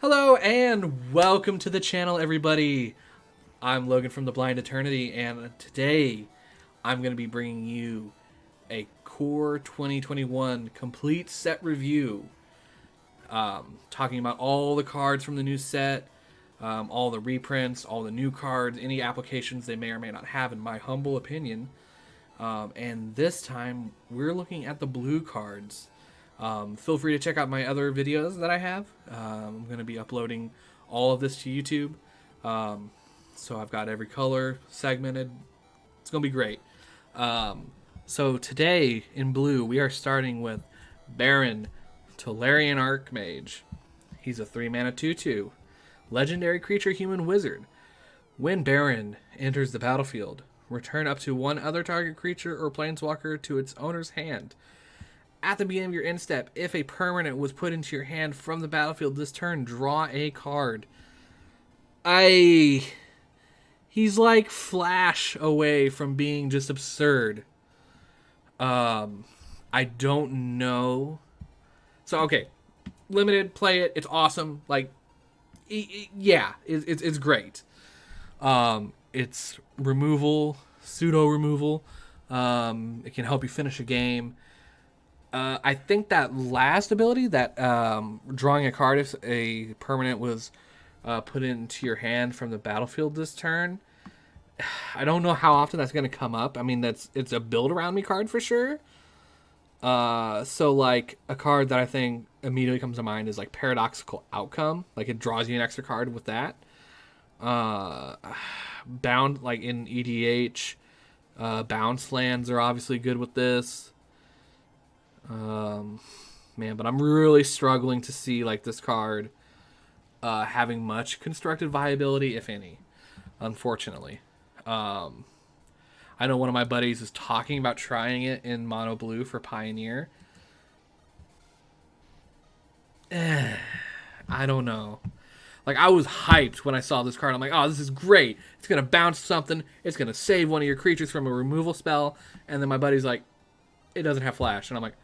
Hello and welcome to the channel, everybody. I'm Logan from the Blind Eternity, and today I'm going to be bringing you a Core 2021 complete set review, talking about all the cards from the new set, all the reprints, all the new cards, any applications they may or may not have, in my humble opinion. And this time we're looking at the blue cards. Feel free to check out my other videos that I have. I'm going to be uploading all of this to YouTube. So I've got every color segmented. It's going to be great. So today in blue, we are starting with Baron, Tellurian Archmage. He's a 3-mana 2/2. Legendary creature, human wizard. When Baron enters the battlefield, return up to one other target creature or planeswalker to its owner's hand. At the beginning of your end step, if a permanent was put into your hand from the battlefield this turn, draw a card. He's like Flash away from being just absurd. I don't know. So, okay. Limited, play it. It's awesome. Like, yeah, it's great. It's removal, pseudo removal. It can help you finish a game. I think that last ability, that drawing a card if a permanent was put into your hand from the battlefield this turn, I don't know how often that's going to come up. I mean, it's a build around me card for sure. So like a card that I think immediately comes to mind is like Paradoxical Outcome. Like it draws you an extra card with that. Bound, like in EDH, bounce lands are obviously good with this. Man, but I'm really struggling to see like this card having much constructed viability, if any, unfortunately. I know one of my buddies is talking about trying it in mono blue for Pioneer. I don't know. Like, I was hyped when I saw this card. I'm like, oh, this is great. It's going to bounce something. It's going to save one of your creatures from a removal spell. And then my buddy's like, it doesn't have flash. And I'm like,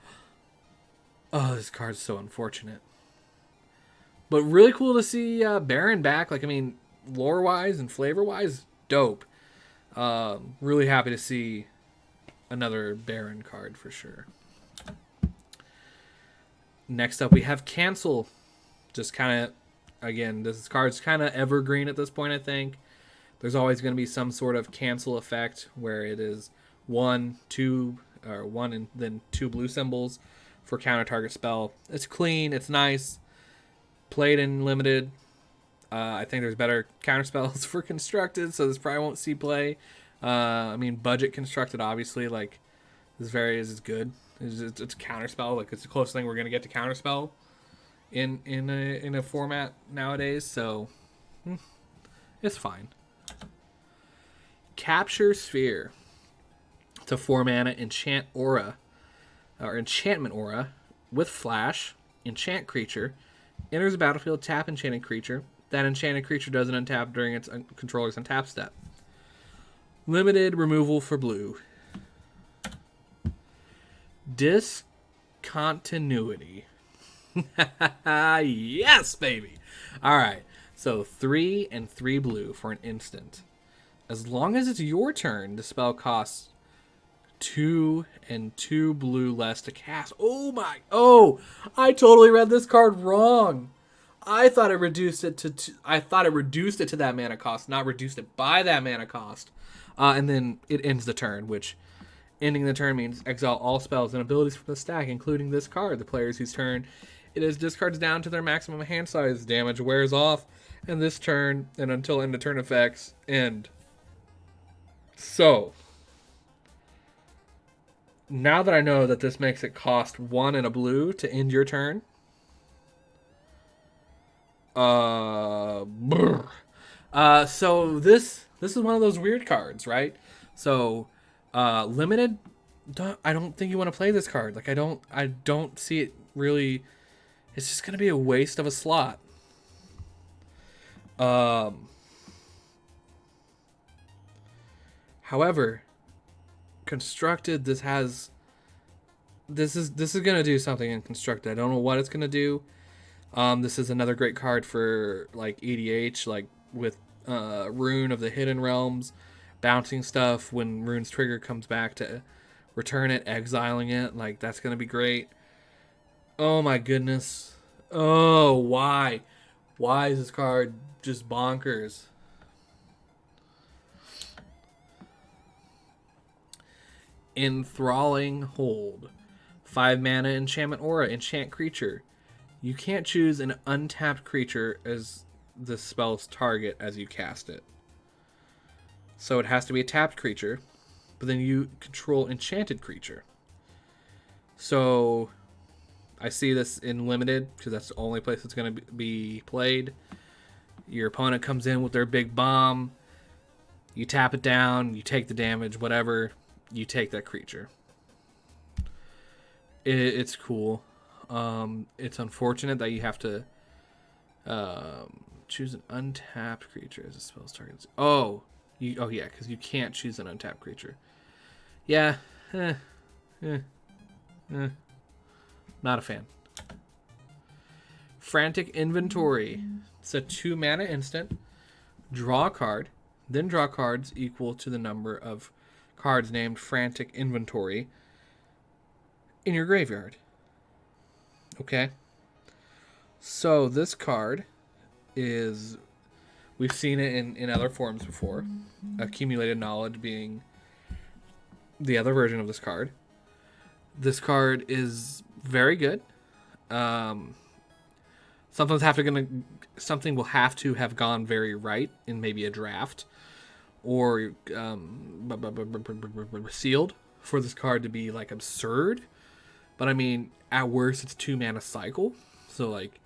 oh, this card's so unfortunate. But really cool to see Baron back. Like, I mean, lore-wise and flavor-wise, dope. Really happy to see another Baron card for sure. Next up, we have Cancel. Just kind of, again, this card's kind of evergreen at this point, I think. There's always going to be some sort of cancel effect where it is 1, 2, or 1 and then 2 blue symbols for counter target spell. It's clean, it's nice. Played in limited. I think there's better counter spells for constructed, so this probably won't see play. I mean, budget constructed, obviously, like this is good. It's counter spell, like it's the closest thing we're gonna get to counter spell in a format nowadays. So it's fine. Capture Sphere. It's a 4-mana enchant aura, or enchantment aura with flash. Enchant creature enters the battlefield. Tap enchanted creature. That enchanted creature doesn't untap during its controller's untap step. Limited removal for blue. Discontinuity. Yes, baby. All right. So 3 and 3 blue for an instant. As long as it's your turn, the spell costs 2 and 2 blue less to cast. Oh my! Oh, I totally read this card wrong. I thought it reduced it to that mana cost, not reduced it by that mana cost. And then it ends the turn, which ending the turn means exile all spells and abilities from the stack, including this card. The players whose turn it is discards down to their maximum hand size. Damage wears off, and this turn and until end of turn effects end. So now that I know that this makes it cost 1 and a blue to end your turn. So this is one of those weird cards, right? So limited, I don't think you want to play this card. Like I don't see it really. It's just gonna be a waste of a slot. However, constructed, this is gonna do something in constructed. I don't know what it's gonna do. This is another great card for like EDH, like with Rune of the Hidden Realms, bouncing stuff. When Rune's trigger comes back to return it, exiling it, like that's gonna be great. Oh my goodness. Oh, why? Why is this card just bonkers? Enthralling Hold. 5 mana enchantment aura, enchant creature. You can't choose an untapped creature as the spell's target as you cast it. So it has to be a tapped creature, but then you control enchanted creature. So I see this in limited because that's the only place it's going to be played. Your opponent comes in with their big bomb. You tap it down, you take the damage, whatever. You take that creature. It's cool. It's unfortunate that you have to choose an untapped creature as a spell's target. Oh yeah, because you can't choose an untapped creature. Yeah, not a fan. Frantic Inventory. It's a 2 mana instant. Draw a card, then draw cards equal to the number of cards named Frantic Inventory in your graveyard. Okay. So this card is, we've seen it in other forms before. Accumulated Knowledge being the other version of this card. This card is very good. Something will have to have gone very right in maybe a draft or sealed for this card to be like absurd. But I mean, at worst, it's 2 mana cycle. So like,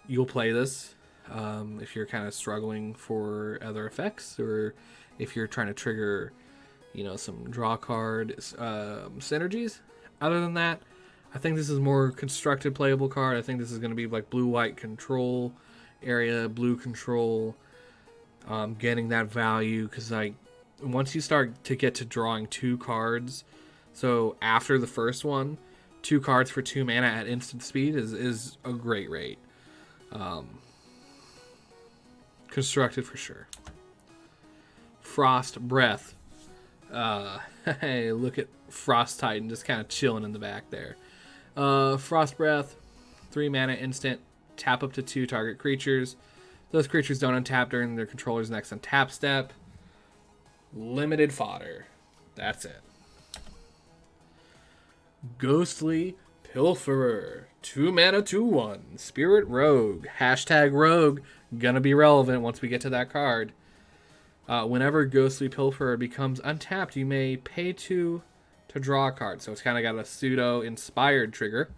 you'll play this if you're kind of struggling for other effects, or if you're trying to trigger, some draw card synergies. Other than that, I think this is more constructed playable card. I think this is going to be like blue-white control area, blue control, getting that value, because like once you start to get to drawing 2 cards, so after the first one, 2 cards for 2 mana at instant speed is a great rate. Constructed for sure. Frost Breath. Hey, look at Frost Titan just kind of chilling in the back there. Frost Breath, 3 mana instant. Tap up to 2 target creatures. Those creatures don't untap during their controller's next untap step. Limited fodder. That's it. Ghostly Pilferer. 2 mana, 2/1. Spirit Rogue. #Rogue. Gonna be relevant once we get to that card. Whenever Ghostly Pilferer becomes untapped, you may pay 2 to draw a card. So it's kind of got a pseudo-inspired trigger.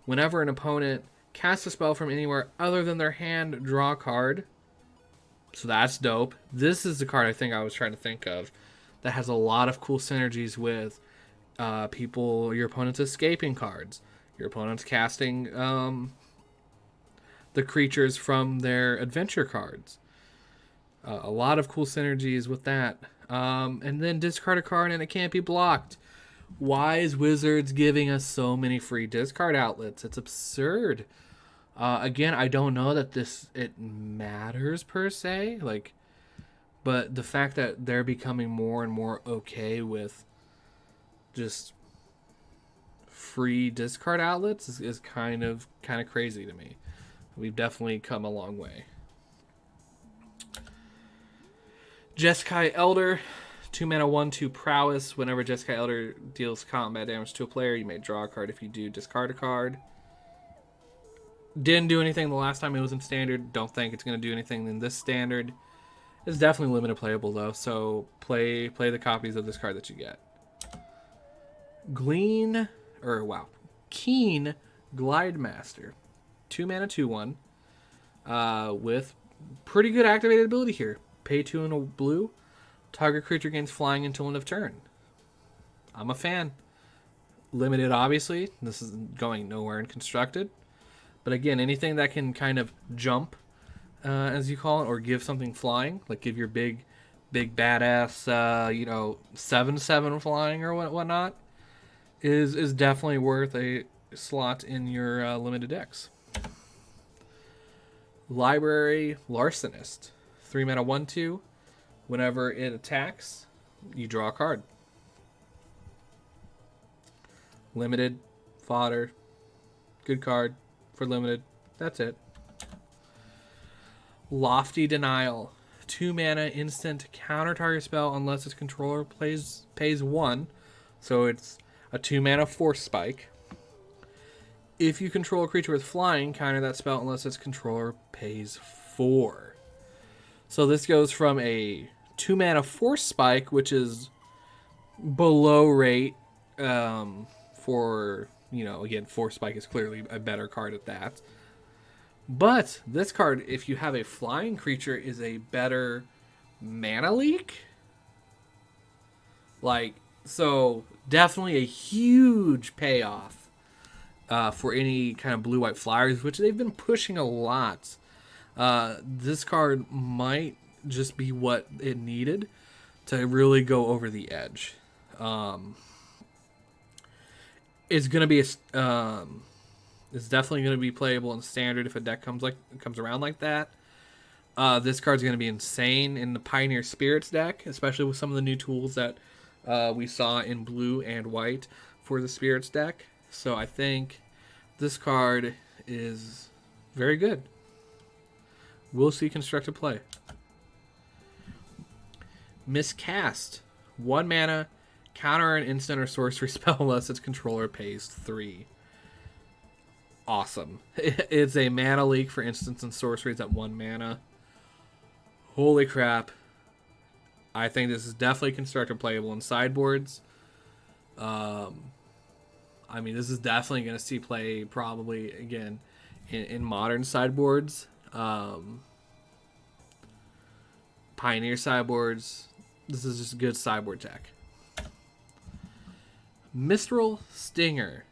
Whenever an opponent casts a spell from anywhere other than their hand, draw a card. So that's dope. This is the card I think I was trying to think of that has a lot of cool synergies with your opponent's escaping cards, your opponent's casting the creatures from their adventure cards. A lot of cool synergies with that. And then discard a card and it can't be blocked. Why is Wizards giving us so many free discard outlets? It's absurd. Again, I don't know that it matters per se, but the fact that they're becoming more and more okay with just free discard outlets is kind of crazy to me. We've definitely come a long way. Jeskai Elder, 2 mana 1/2 prowess. Whenever Jeskai Elder deals combat damage to a player, you may draw a card. If you do, discard a card. Didn't do anything the last time it was in standard. Don't think it's going to do anything in this standard. It's definitely limited playable though, so play the copies of this card that you get. Keen Glidemaster. 2 mana 2/1. With pretty good activated ability here. Pay 2 in a blue. Target creature gains flying until end of turn. I'm a fan. Limited, obviously. This is going nowhere in constructed. But again, anything that can kind of jump, as you call it, or give something flying, like give your big badass, 7/7 flying or whatnot, is definitely worth a slot in your limited decks. Library Larcenist. 3 mana 1/2. Whenever it attacks, you draw a card. Limited. Fodder. Good card for limited. That's it. Lofty Denial. 2 mana instant, counter target spell unless its controller pays 1. So it's a 2 mana force spike. If you control a creature with flying, counter that spell unless its controller pays 4. So this goes from a 2 mana force spike, which is below rate for, again, force spike is clearly a better card at that. But this card, if you have a flying creature, is a better mana leak. So definitely a huge payoff for any kind of blue-white flyers, which they've been pushing a lot. This card might just be what it needed to really go over the edge. It's going to be it's definitely going to be playable in standard if a deck comes around like that. This card's going to be insane in the Pioneer Spirits deck, especially with some of the new tools that we saw in blue and white for the Spirits deck. So I think this card is very good. We'll see constructed play. Miscast. 1 mana, counter an instant or sorcery spell unless its controller pays 3. Awesome. It's a mana leak for instants and sorceries at 1 mana. Holy crap. I think this is definitely constructed playable in sideboards. This is definitely going to see play probably, again, in modern sideboards. Pioneer sideboards. This is just a good sideboard tech. Mistral Stinger.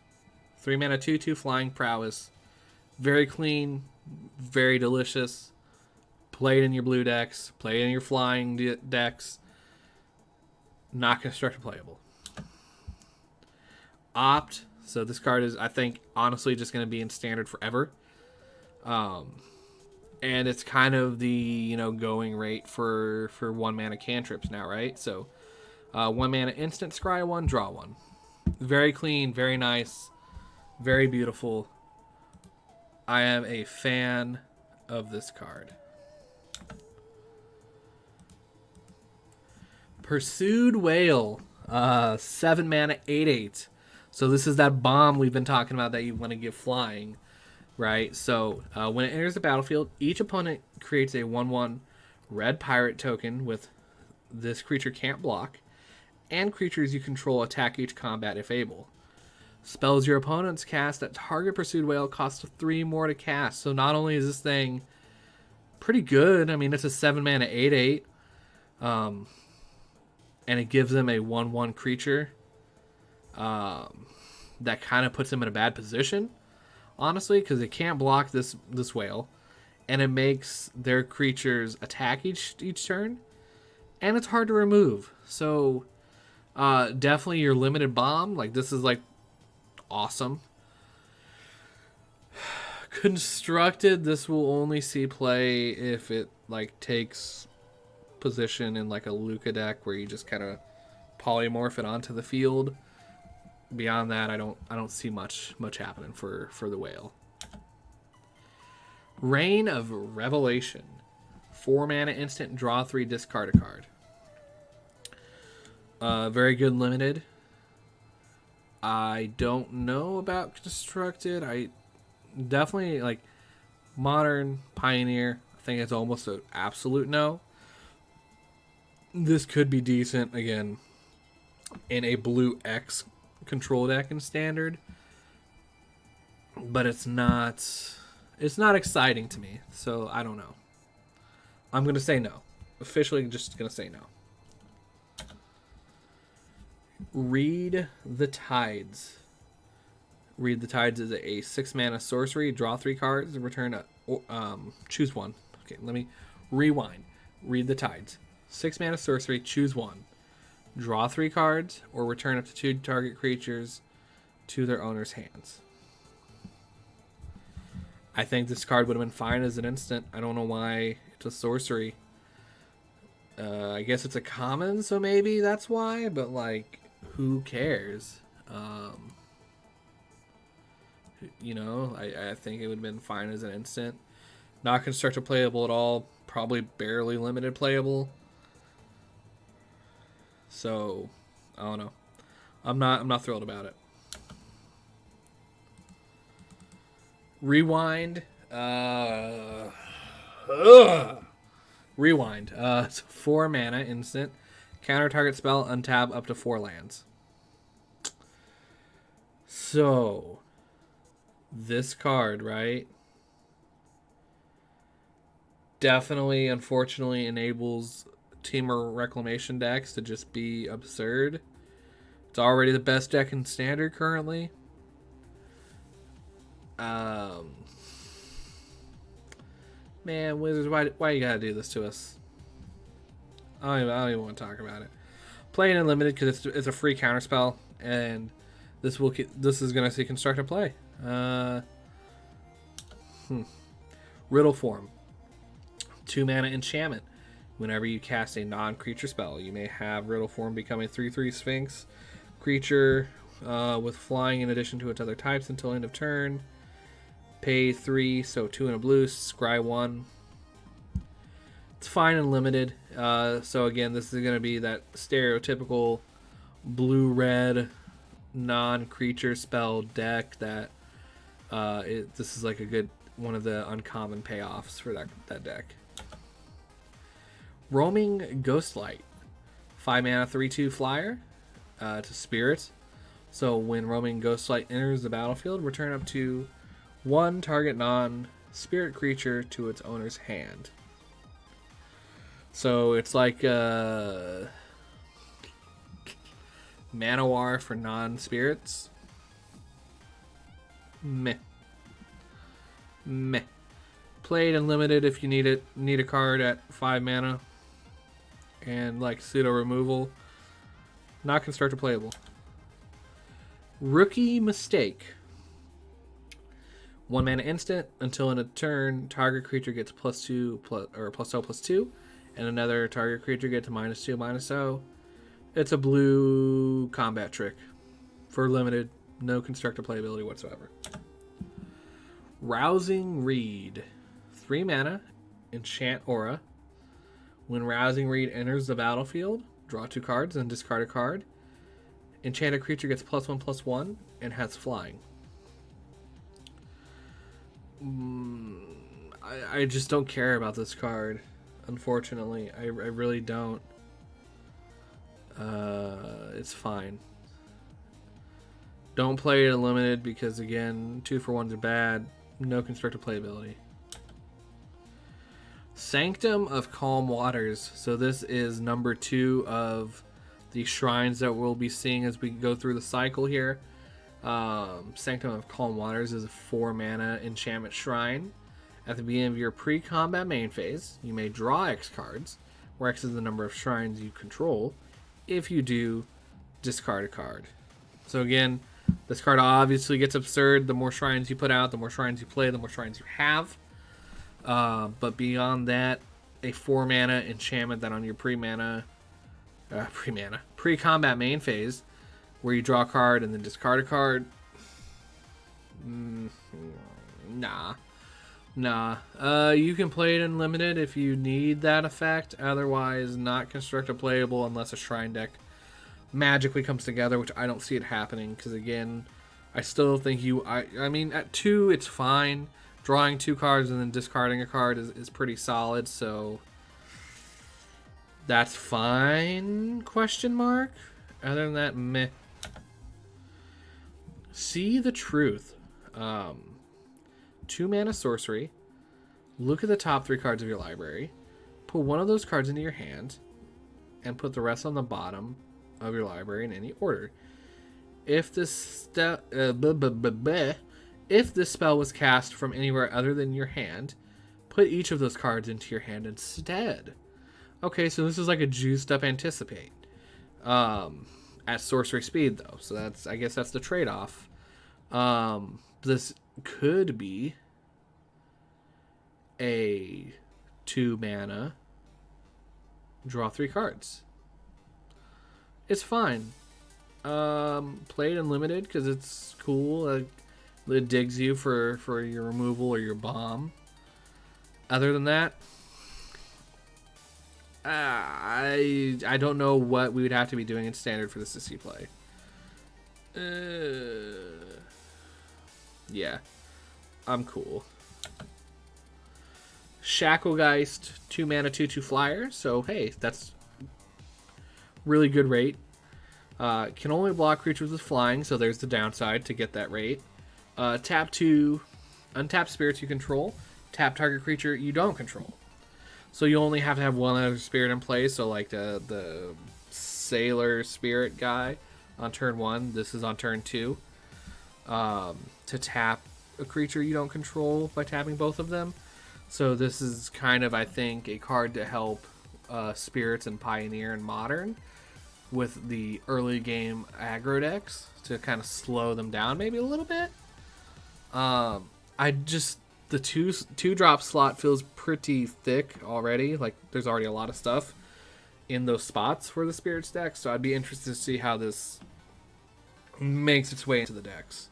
3 mana 2/2 flying prowess. Very clean, very delicious. Play it in your blue decks, play it in your flying decks. Not constructed playable. Opt. So this card is, I think, honestly just going to be in standard forever. And it's kind of the, going rate for 1 mana cantrips now, right? So 1 mana instant, scry 1, draw 1. Very clean, very nice. Very beautiful. I am a fan of this card. Pursued Whale. 7 mana, 8/8. So this is that bomb we've been talking about that you want to give flying, right? So when it enters the battlefield, each opponent creates a 1/1 red pirate token with this creature can't block, and creatures you control attack each combat if able. Spells your opponents cast that target Pursued Whale costs 3 more to cast. So not only is this thing pretty good, it's a 7 mana 8/8, and it gives them a 1/1 creature that kind of puts them in a bad position, honestly, because it can't block this whale, and it makes their creatures attack each turn, and it's hard to remove. So definitely your limited bomb, this is awesome. Constructed, this will only see play if it takes position in a Luca deck where you just kind of polymorph it onto the field. Beyond that, I don't see much happening for the whale. Reign of Revelation. 4 mana instant, draw 3, discard a card. Very good limited. I don't know about constructed. I definitely modern Pioneer. I think it's almost an absolute no. This could be decent again in a blue X control deck in standard, but it's not exciting to me. So I don't know. I'm gonna say no. Officially, just gonna say no. Read the Tides. Read the Tides is a 6 mana sorcery. Draw 3 cards and return choose 1. Okay, let me rewind. Read the Tides. 6 mana sorcery. Choose 1. Draw 3 cards or return up to 2 target creatures to their owner's hands. I think this card would have been fine as an instant. I don't know why it's a sorcery. I guess it's a common, so maybe that's why, but like, who cares? I think it would have been fine as an instant. Not constructor playable at all. Probably barely limited playable. So, I don't know. I'm not thrilled about it. Rewind. Rewind. It's 4 mana instant. Counter target spell, untap up to 4 lands. So, this card, right? Definitely, unfortunately, enables Temur Reclamation decks to just be absurd. It's already the best deck in Standard currently. Man, Wizards, why you gotta do this to us? I don't even want to talk about it. Playing unlimited because it's a free counterspell, and this is gonna see constructed play. Riddle form. 2 mana enchantment. Whenever you cast a non-creature spell, you may have Riddle form become a 3/3 Sphinx creature with flying in addition to its other types until end of turn. Pay 3, so 2 and a blue, scry 1. It's fine and limited. So again, this is going to be that stereotypical blue-red non-creature spell deck that this is like a good one of the uncommon payoffs for that deck. Roaming Ghostlight. 5 mana 3/2 flyer to spirits. So when Roaming Ghostlight enters the battlefield, return up to 1 target non-spirit creature to its owner's hand. So it's like Manowar for non-spirits. Meh. Played unlimited if you need a card at 5 mana. And like pseudo removal. Not constructor playable. Rookie Mistake. 1 mana instant. Until in a turn, target creature gets +2 +2, and another target creature gets -2/-0. It's a blue combat trick for limited, no constructor playability whatsoever. Rousing Reed. 3 mana, enchant aura. When Rousing Reed enters the battlefield, draw 2 cards and discard a card. Enchanted creature gets +1/+1 and has flying. I just don't care about this card, unfortunately. I really don't. It's fine. Don't play it unlimited because, again, 2-for-1s are bad. No constructor playability. Sanctum of Calm Waters. So this is number 2 of the shrines that we'll be seeing as we go through the cycle here. Sanctum of Calm Waters is a 4 mana enchantment shrine. At the beginning of your pre-combat main phase, you may draw X cards, where X is the number of shrines you control. If you do, discard a card. So again, this card obviously gets absurd. The more shrines you put out, the more shrines you play, the more shrines you have. But beyond that, a 4 mana enchantment that on your pre-combat main phase, where you draw a card and then discard a card. Nah. You can play it unlimited if you need that effect. Otherwise, not constructor playable unless a shrine deck magically comes together, which I don't see it happening. Because again, I still think I mean, at 2, it's fine. Drawing 2 cards and then discarding a card is pretty solid. So that's fine? Question mark. Other than that, meh. See the Truth. 2 mana sorcery. Look at the top 3 cards of your library. Put one of those cards into your hand, and put the rest on the bottom of your library in any order. If this spell was cast from anywhere other than your hand, put each of those cards into your hand instead. Okay, so this is like a juiced up Anticipate. At sorcery speed though, so I guess that's the trade-off. This could be a 2 mana, draw 3 cards. It's fine. Play it in limited because it's cool. It digs you for your removal or your bomb. Other than that, I don't know what we would have to be doing in standard for this to see play. Yeah, I'm cool. Shacklegeist, 2 mana, 2/2 flyer. So hey, that's really good rate. Can only block creatures with flying, so there's the downside to get that rate. Tap 2, untap spirits you control. Tap target creature you don't control. So you only have to have one other spirit in play. So like the Sailor Spirit guy on turn 1. This is on turn 2. To tap a creature you don't control by tapping both of them. So this is kind of, I think, a card to help Spirits and Pioneer and Modern with the early game aggro decks to kind of slow them down maybe a little bit. The two drop slot feels pretty thick already. Like there's already a lot of stuff in those spots for the Spirits deck. So I'd be interested to see how this makes its way into the decks.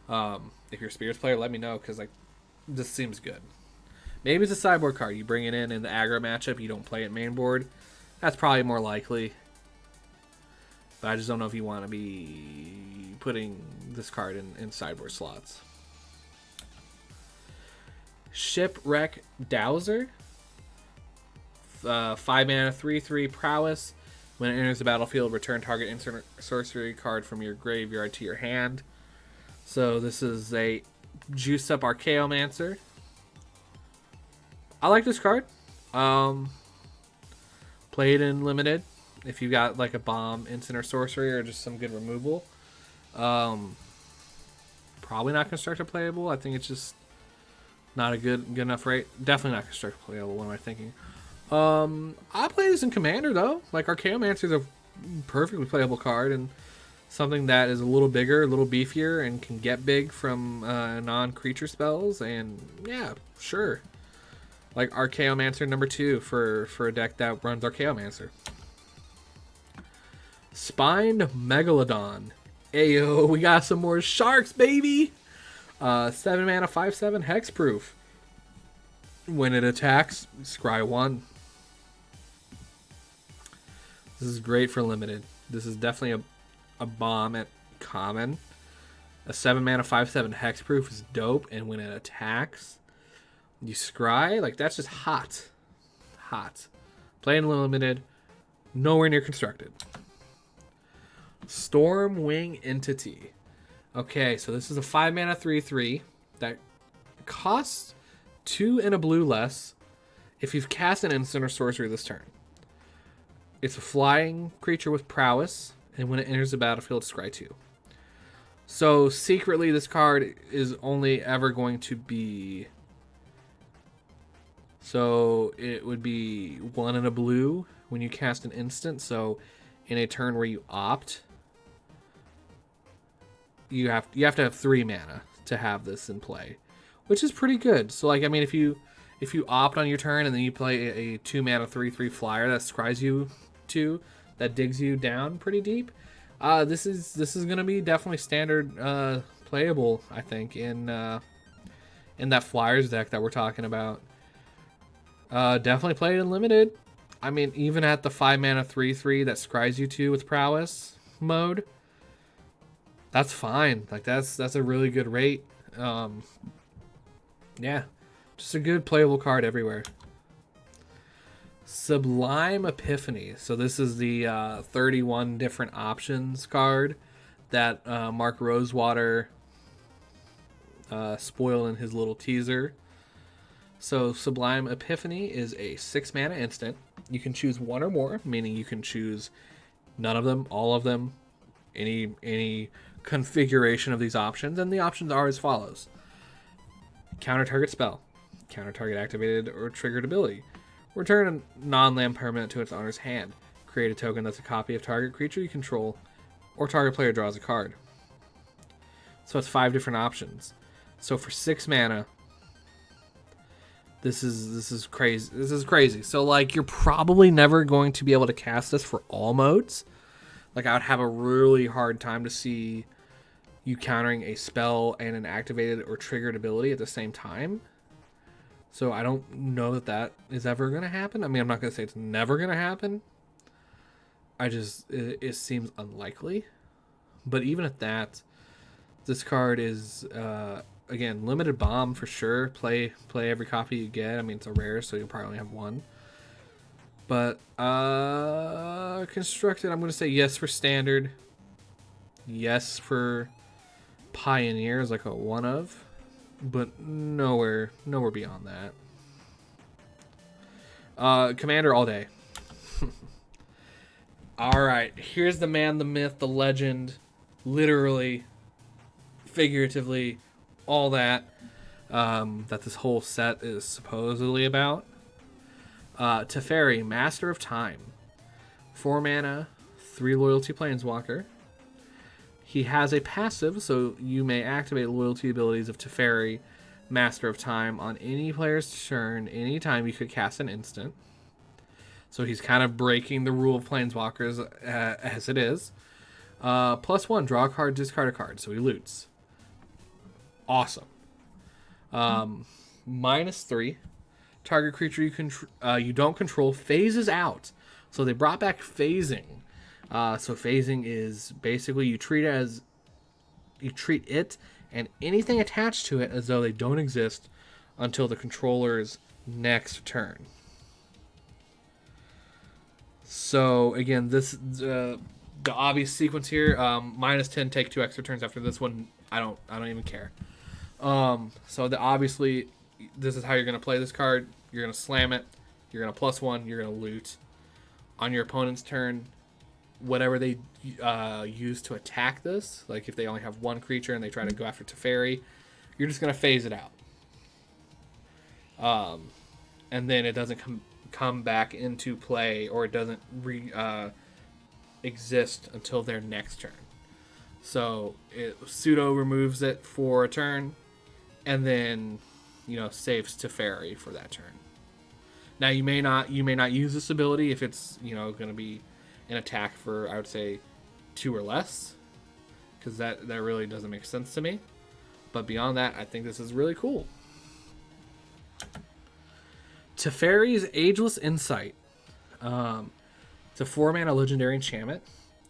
If you're a Spirits player, let me know because like this seems good. Maybe it's a sideboard card. You bring it in the aggro matchup. You don't play it main board. That's probably more likely. But I just don't know if you want to be putting this card in sideboard slots. Shipwreck Dowser. 5 mana, 3/3 prowess. When it enters the battlefield, return target instant sorcery card from your graveyard to your hand. So this is a juiced up Archaeomancer. I like this card. Play it in limited if you got like a bomb, instant, or sorcery, or just some good removal. Probably not constructed playable. I think it's just not a good enough rate. Definitely not constructed playable. What am I thinking? I'll play this in Commander though. Like Archaeomancer is a perfectly playable card and something that is a little bigger, a little beefier, and can get big from non-creature spells. And yeah, sure. Like Archaeomancer number 2 for a deck that runs Archaeomancer. Spined Megalodon. Ayo, we got some more sharks, baby! 7 mana, 5/7 hexproof. When it attacks, scry 1. This is great for limited. This is definitely a bomb at common. A 7 mana, 5/7 hexproof is dope, and when it attacks, you scry. Like, that's just hot. Hot. Playing limited, nowhere near constructed. Stormwing Entity. Okay, so this is a 5 mana 3/3 that costs 2 and a blue less if you've cast an instant or sorcery this turn. It's a flying creature with prowess, and when it enters the battlefield, scry 2. So secretly, this card is only ever going to be. So it would be 1 and a blue when you cast an instant. So in a turn where you opt, you have to have 3 mana to have this in play, which is pretty good. So like, I mean, if you opt on your turn and then you play a 2 mana 3/3 flyer that scries you 2, that digs you down pretty deep, this is gonna be definitely standard playable, I think, in that flyers deck that we're talking about. Definitely play it in limited. I mean, even at the 5 mana 3/3 that scries you 2 with prowess mode, that's fine. Like that's a really good rate. Yeah, just a good playable card everywhere. Sublime Epiphany. So this is the 31 different options card that Mark Rosewater spoiled in his little teaser. So Sublime Epiphany is a 6 mana instant. You can choose one or more, meaning you can choose none of them, all of them, any configuration of these options, and the options are as follows: counter target spell, counter target activated or triggered ability, return a non-land permanent to its owner's hand, create a token that's a copy of target creature you control, or target player draws a card. So it's 5 different options. So for 6 mana, This is crazy. This is crazy. So like you're probably never going to be able to cast this for all modes. Like I would have a really hard time to see you countering a spell and an activated or triggered ability at the same time. So I don't know that is ever going to happen. I mean, I'm not going to say it's never going to happen. It seems unlikely. But even at that, this card is, again, limited bomb for sure. Play every copy you get. I mean, it's a rare, so you'll probably only have one. But, constructed, I'm going to say yes for standard. Yes for Pioneer is like a one of. But nowhere beyond that. Commander all day. Alright, here's the man, the myth, the legend. Literally, figuratively, all that. That this whole set is supposedly about. Teferi, Master of Time. 4 mana, 3 loyalty planeswalker. He has a passive, so you may activate loyalty abilities of Teferi, Master of Time, on any player's turn, anytime you could cast an instant. So he's kind of breaking the rule of Planeswalkers as it is. +1, draw a card, discard a card, so he loots. Awesome. -3, target creature you don't control phases out. So they brought back phasing. So phasing is basically you treat it and anything attached to it as though they don't exist until the controller's next turn. So again, this the obvious sequence here: -10, take 2 extra turns after this one. I don't even care. So obviously, this is how you're gonna play this card. You're gonna slam it. You're gonna +1. You're gonna loot. On your opponent's turn, whatever they use to attack this, like if they only have one creature and they try to go after Teferi, you're just going to phase it out. And then it doesn't come back into play, or it doesn't exist until their next turn. So it pseudo removes it for a turn, and then saves Teferi for that turn. Now you may not use this ability if it's going to be an attack for, I would say, 2 or less, because that really doesn't make sense to me. But beyond that, I think this is really cool. Teferi's Ageless Insight. It's a 4-mana legendary enchantment.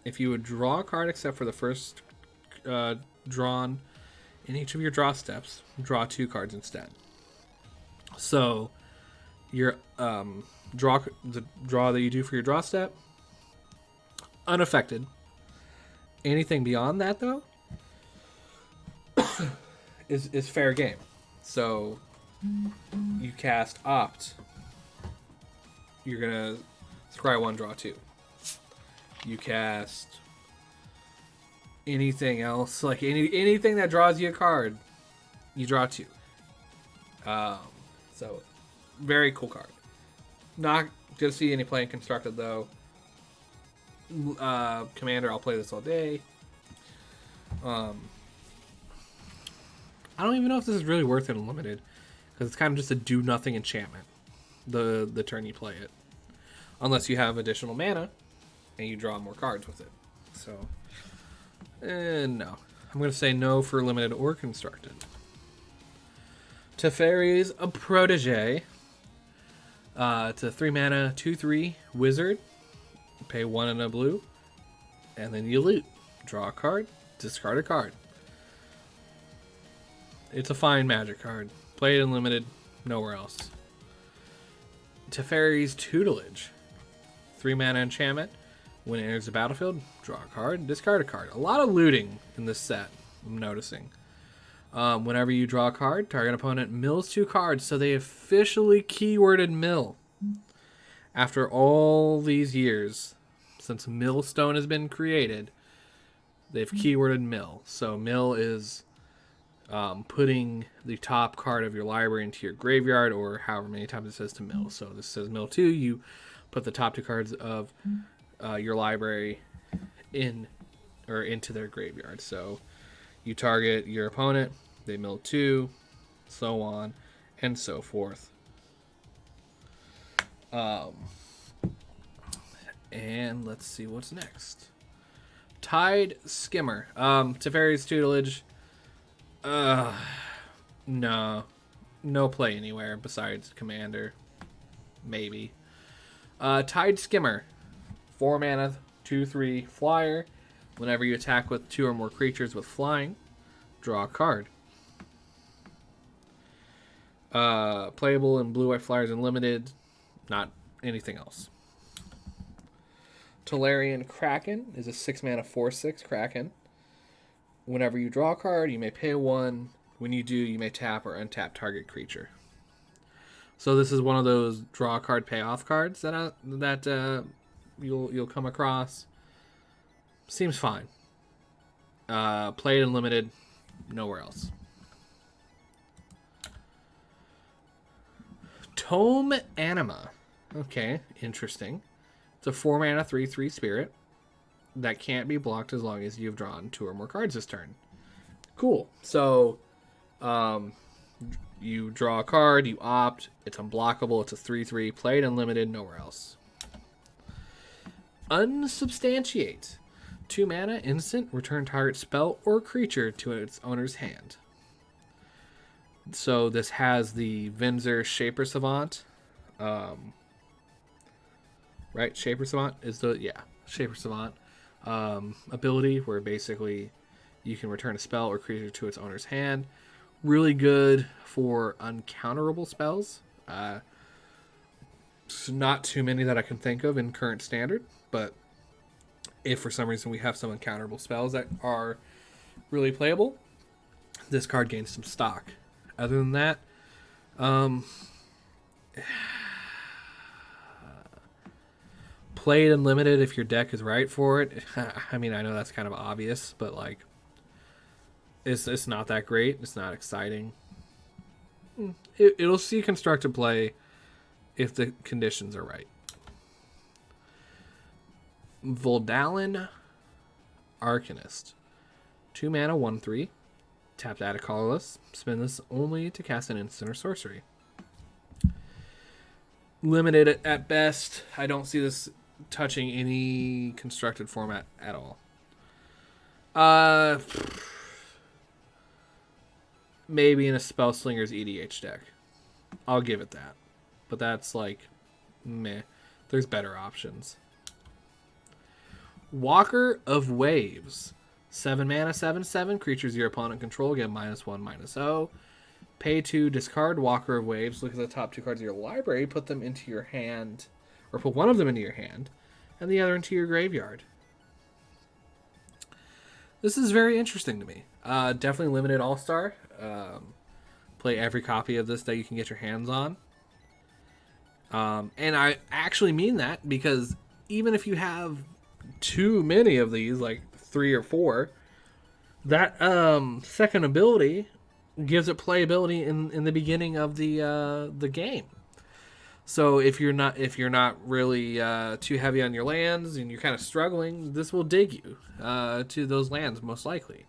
If you would draw a card except for the first drawn in each of your draw steps, draw 2 cards instead. So your the draw that you do for your draw step, unaffected. Anything beyond that, though, is fair game. So you cast Opt. You're gonna scry 1, draw 2. You cast anything else, like anything that draws you a card, you draw 2. So very cool card. Not gonna see any playing constructed though. Commander, I'll play this all day. I don't even know if this is really worth it in limited, because it's kind of just a do nothing enchantment the turn you play it, unless you have additional mana and you draw more cards with it. So no, I'm gonna say no for limited or constructed. Teferi's a Protege. It's a 3 mana 2/3 wizard. Pay 1 and a blue, and then you loot. Draw a card, discard a card. It's a fine magic card. Play it in limited, nowhere else. Teferi's Tutelage. 3 mana enchantment. When it enters the battlefield, draw a card, discard a card. A lot of looting in this set, I'm noticing. Whenever you draw a card, target opponent mills 2 cards, so they officially keyworded mill. After all these years, since Millstone has been created, they've keyworded mill. So mill is putting the top card of your library into your graveyard, or however many times it says to mill. So this says mill 2, you put the top 2 cards of your library into their graveyard. So you target your opponent, they mill 2, so on and so forth. Um, and let's see what's next. Tide Skimmer. Teferi's tutelage. No. No play anywhere besides Commander. Maybe. Tide Skimmer. 4 mana, 2/3 flyer. Whenever you attack with 2 or more creatures with flying, draw a card. Playable in blue-white flyers and limited. Not anything else. Tellurian Kraken is a 6 mana 4/6 Kraken. Whenever you draw a card, you may pay 1. When you do, you may tap or untap target creature. So this is one of those draw a card, pay off cards that you'll come across. Seems fine. Played in limited, nowhere else. Tome Anima. Okay, interesting. It's a 4 mana 3/3 spirit that can't be blocked as long as you've drawn 2 or more cards this turn. Cool. So, you draw a card, you opt, it's unblockable, it's a 3/3, played unlimited, nowhere else. Unsubstantiate. 2 mana, instant, return target spell or creature to its owner's hand. So this has the Vinzer Shaper Savant. Right? Shaper Savant is Shaper Savant ability where basically you can return a spell or creature to its owner's hand. Really good for uncounterable spells. Not too many that I can think of in current standard, but if for some reason we have some uncounterable spells that are really playable, this card gains some stock. Other than that, played unlimited if your deck is right for it. I mean, I know that's kind of obvious, but like, it's not that great. It's not exciting. It'll see constructed play if the conditions are right. Voldalin Arcanist. 2 mana, 1/3. Tap to add a colorless. Spend this only to cast an instant or sorcery. Limited at best. I don't see this touching any constructed format at all. Maybe in a Spellslinger's EDH deck. I'll give it that. But that's like, meh. There's better options. Walker of Waves. 7 mana, 7/7. Creatures your opponent control get -1/-0. Pay 2, discard Walker of Waves. Look at the top 2 cards of your library. Put them into your hand. Or put one of them into your hand. And the other into your graveyard. This is very interesting to me. Definitely limited all-star. Play every copy of this that you can get your hands on. And I actually mean that because even if you have too many of these, like 3 or 4, that second ability gives it playability in the beginning of the game. So if you're not really too heavy on your lands and you're kind of struggling, this will dig you to those lands most likely,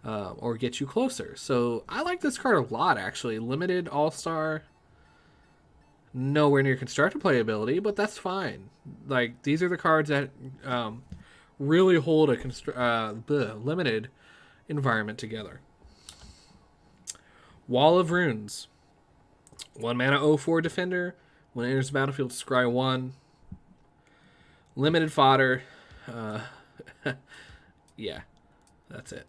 or get you closer. So I like this card a lot, actually. Limited all-star, nowhere near constructed playability, but that's fine. Like, these are the cards that really hold a limited environment together. Wall of Runes. 1 mana 0/4 defender. When it enters the battlefield, scry 1. Limited fodder. Yeah, that's it.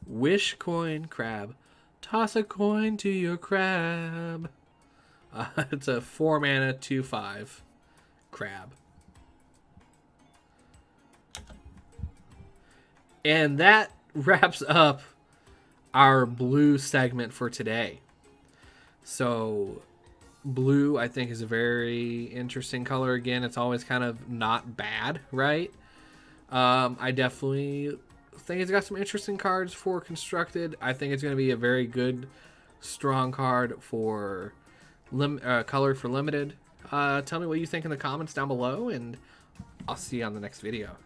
Wish coin crab. Toss a coin to your crab. It's a 4 mana 2/5 crab. And that wraps up our blue segment for today. So blue, I think, is a very interesting color. Again, it's always kind of not bad, right? I definitely think it's got some interesting cards for constructed. I think it's going to be a very good, strong card for color for limited. Tell me what you think in the comments down below, and I'll see you on the next video.